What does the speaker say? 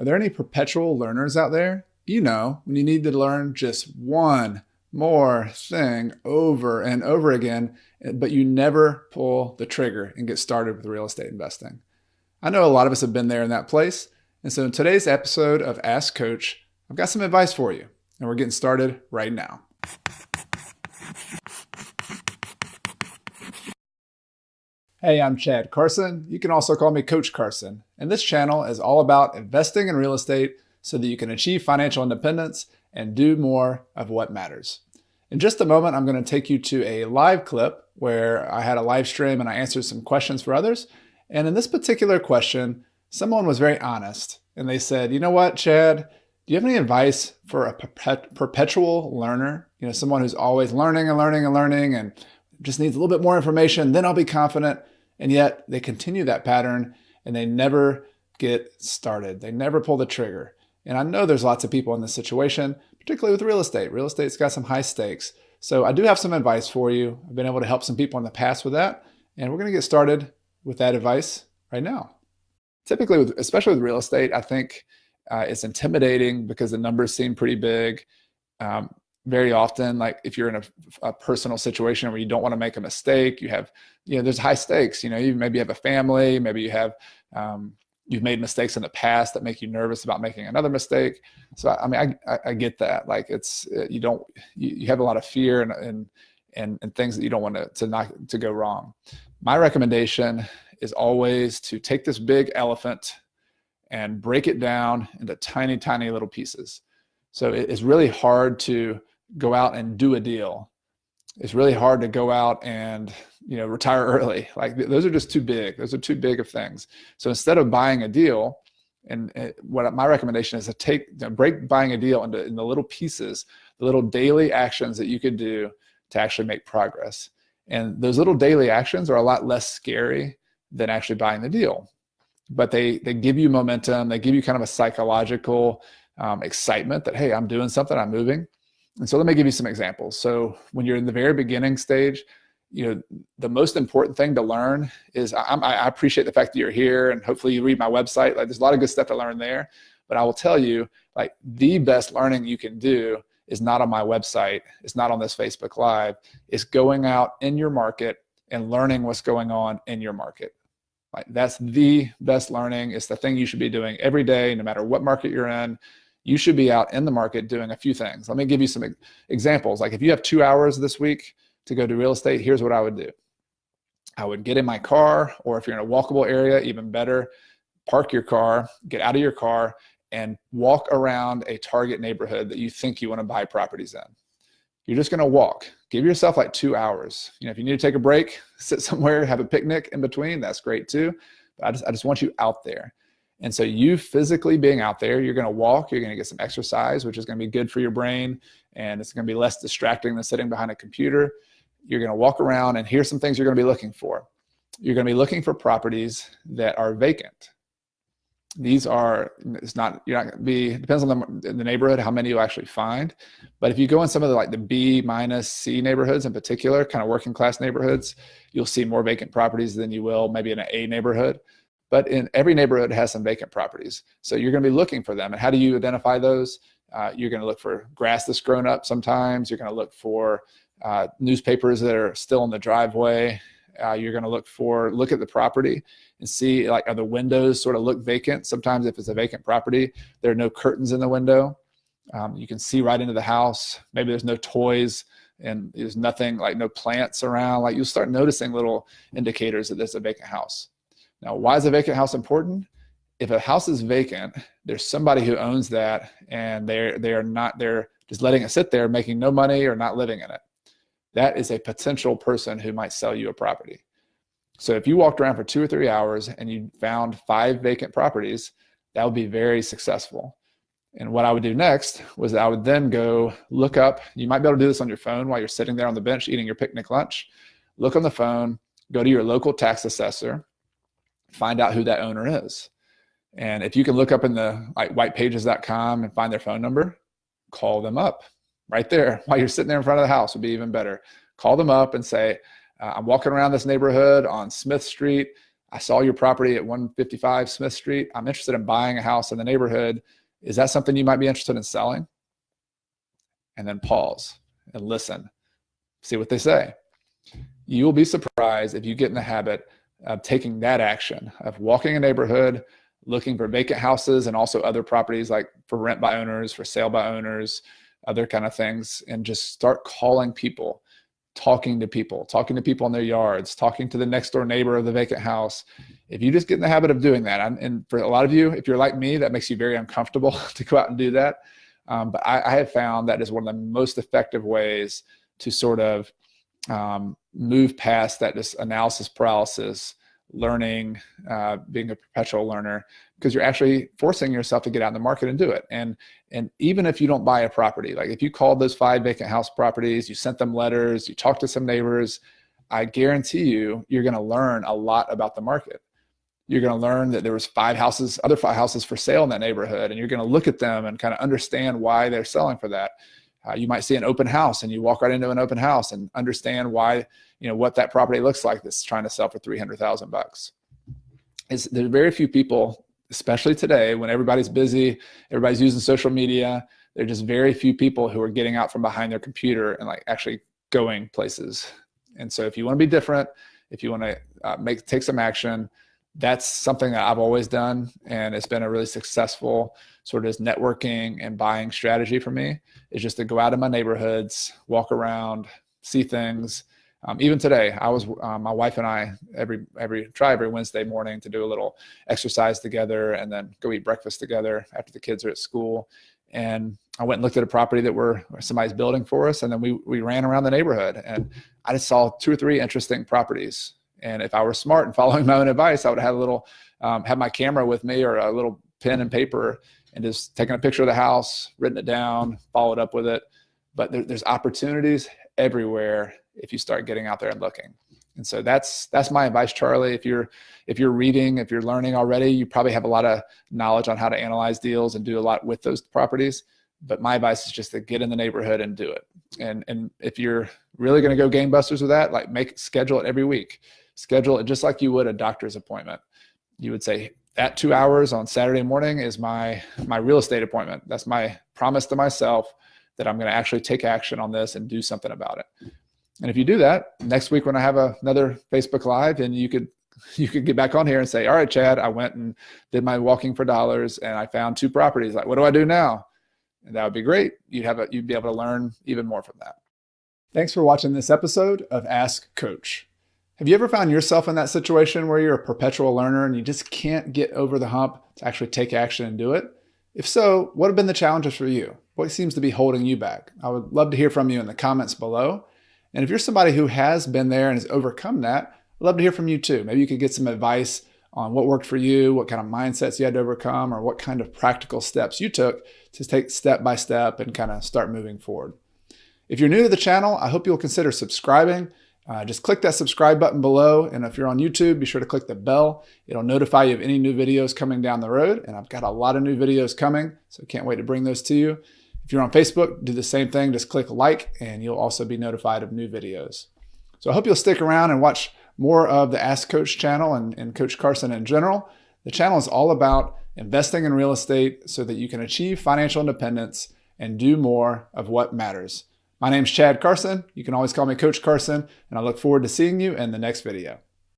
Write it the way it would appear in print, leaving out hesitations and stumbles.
Are there any perpetual learners out there? When you need to learn just one more thing over and over again, but you never pull the trigger and get started with real estate investing. I know a lot of us have been there in that place. And so in today's episode of Ask Coach, I've got some advice for you, and we're getting started right now. Hey, I'm Chad Carson. You can also call me Coach Carson. And this channel is all about investing in real estate so that you can achieve financial independence and do more of what matters. In just a moment, I'm going to take you to a live clip where I had a live stream and I answered some questions for others. And in this particular question, someone was very honest. And they said, you know what, Chad, do you have any advice for a perpetual learner? Someone who's always learning and learning and learning and just needs a little bit more information, then I'll be confident. And yet they continue that pattern and they never get started. They never pull the trigger. And I know there's lots of people in this situation, particularly with real estate. Real estate's got some high stakes. So I do have some advice for you. I've been able to help some people in the past with that. And we're going to get started with that advice right now. Typically, especially with real estate, I think it's intimidating because the numbers seem pretty big. Very often, like if you're in a personal situation where you don't want to make a mistake, there's high stakes. You maybe have a family, maybe you have, you've made mistakes in the past that make you nervous about making another mistake. So I get that. Like you have a lot of fear and things that you don't want to go wrong. My recommendation is always to take this big elephant and break it down into tiny, tiny little pieces. So it's really hard to go out and do a deal. It's really hard to go out and retire early. Like those are just too big. Those are too big of things. So instead of buying a deal, and what my recommendation is to break buying a deal into the little pieces, the little daily actions that you could do to actually make progress. And those little daily actions are a lot less scary than actually buying the deal. But they give you momentum. They give you kind of a psychological excitement that, hey, I'm doing something, I'm moving. And so let me give you some examples. So when you're in the very beginning stage, the most important thing to learn is, I appreciate the fact that you're here and hopefully you read my website. Like there's a lot of good stuff to learn there, but I will tell you, like the best learning you can do is not on my website. It's not on this Facebook Live. It's going out in your market and learning what's going on in your market. Like that's the best learning. It's the thing you should be doing every day, no matter what market you're in. You should be out in the market doing a few things. Let me give you some examples. Like if you have 2 hours this week to go to real estate, here's what I would do. I would get in my car, or if you're in a walkable area, even better, park your car, get out of your car, and walk around a target neighborhood that you think you want to buy properties in. You're just going to walk. Give yourself like 2 hours. If you need to take a break, sit somewhere, have a picnic in between, that's great too. But I just want you out there. And so you physically being out there, you're going to walk, you're going to get some exercise, which is going to be good for your brain. And it's going to be less distracting than sitting behind a computer. You're going to walk around, and here's some things you're going to be looking for. You're going to be looking for properties that are vacant. These are, you're not going to be, depends on the neighborhood, how many you actually find. But if you go in some of the B minus C neighborhoods in particular, kind of working class neighborhoods, you'll see more vacant properties than you will maybe in an A neighborhood. But in every neighborhood has some vacant properties. So you're going to be looking for them. And how do you identify those? You're going to look for grass that's grown up sometimes. You're going to look for newspapers that are still in the driveway. You're going to look at the property and see, like, are the windows sort of look vacant? Sometimes if it's a vacant property, there are no curtains in the window. You can see right into the house. Maybe there's no toys and there's nothing, like no plants around. Like you'll start noticing little indicators that there's a vacant house. Now, why is a vacant house important? If a house is vacant, there's somebody who owns that and they're just letting it sit there, making no money or not living in it. That is a potential person who might sell you a property. So if you walked around for 2 or 3 hours and you found 5 vacant properties, that would be very successful. And what I would do next was I would then go look up. You might be able to do this on your phone while you're sitting there on the bench eating your picnic lunch. Look on the phone, go to your local tax assessor, find out who that owner is. And if you can look up in the whitepages.com and find their phone number, call them up right there while you're sitting there in front of the house would be even better. Call them up and say, I'm walking around this neighborhood on Smith Street. I saw your property at 155 Smith Street. I'm interested in buying a house in the neighborhood. Is that something you might be interested in selling? And then pause and listen, see what they say. You will be surprised if you get in the habit of taking that action, of walking a neighborhood, looking for vacant houses and also other properties like for rent by owners, for sale by owners, other kind of things, and just start calling people, talking to people in their yards, talking to the next door neighbor of the vacant house. If you just get in the habit of doing that, and for a lot of you, if you're like me, that makes you very uncomfortable to go out and do that. But I have found that is one of the most effective ways to sort of move past that just analysis paralysis, learning, being a perpetual learner, because you're actually forcing yourself to get out in the market and do it. And even if you don't buy a property, like if you called those 5 vacant house properties, you sent them letters, you talked to some neighbors, I guarantee you're going to learn a lot about the market. You're going to learn that there was other 5 houses for sale in that neighborhood, and you're going to look at them and kind of understand why they're selling for that. You might see an open house and you walk right into an open house and understand why, what that property looks like that's trying to sell for $300,000. There's very few people, especially today when everybody's busy, everybody's using social media. There are just very few people who are getting out from behind their computer and like actually going places. And so if you want to be different, if you want to take some action, that's something that I've always done. And it's been a really successful sort of networking and buying strategy for me, is just to go out in my neighborhoods, walk around, see things. Even today, I was my wife and I every Wednesday morning to do a little exercise together and then go eat breakfast together after the kids are at school. And I went and looked at a property that somebody's building for us. And then we ran around the neighborhood and I just saw 2 or 3 interesting properties. And if I were smart and following my own advice, I would have have my camera with me or a little pen and paper and just taking a picture of the house, written it down, followed up with it. But there's opportunities everywhere if you start getting out there and looking. And so that's my advice, Charlie. If you're reading, if you're learning already, you probably have a lot of knowledge on how to analyze deals and do a lot with those properties. But my advice is just to get in the neighborhood and do it. And if you're really going to go gangbusters with that, like schedule it every week. Schedule it just like you would a doctor's appointment. You would say that 2 hours on Saturday morning is my real estate appointment. That's my promise to myself that I'm going to actually take action on this and do something about it. And if you do that, next week when I have another Facebook Live, and you could get back on here and say, all right, Chad, I went and did my walking for dollars and I found 2 properties. Like, what do I do now? And that would be great. You'd be able to learn even more from that. Thanks for watching this episode of Ask Coach. Have you ever found yourself in that situation where you're a perpetual learner and you just can't get over the hump to actually take action and do it? If so, what have been the challenges for you? What seems to be holding you back? I would love to hear from you in the comments below. And if you're somebody who has been there and has overcome that, I'd love to hear from you too. Maybe you could get some advice on what worked for you, what kind of mindsets you had to overcome, or what kind of practical steps you took to take step by step and kind of start moving forward. If you're new to the channel, I hope you'll consider subscribing. Just click that subscribe button below. And if you're on YouTube, be sure to click the bell. It'll notify you of any new videos coming down the road. And I've got a lot of new videos coming, so can't wait to bring those to you. If you're on Facebook, do the same thing. Just click like, and you'll also be notified of new videos. So I hope you'll stick around and watch more of the Ask Coach channel and Coach Carson in general. The channel is all about investing in real estate so that you can achieve financial independence and do more of what matters. My name's Chad Carson. You can always call me Coach Carson, and I look forward to seeing you in the next video.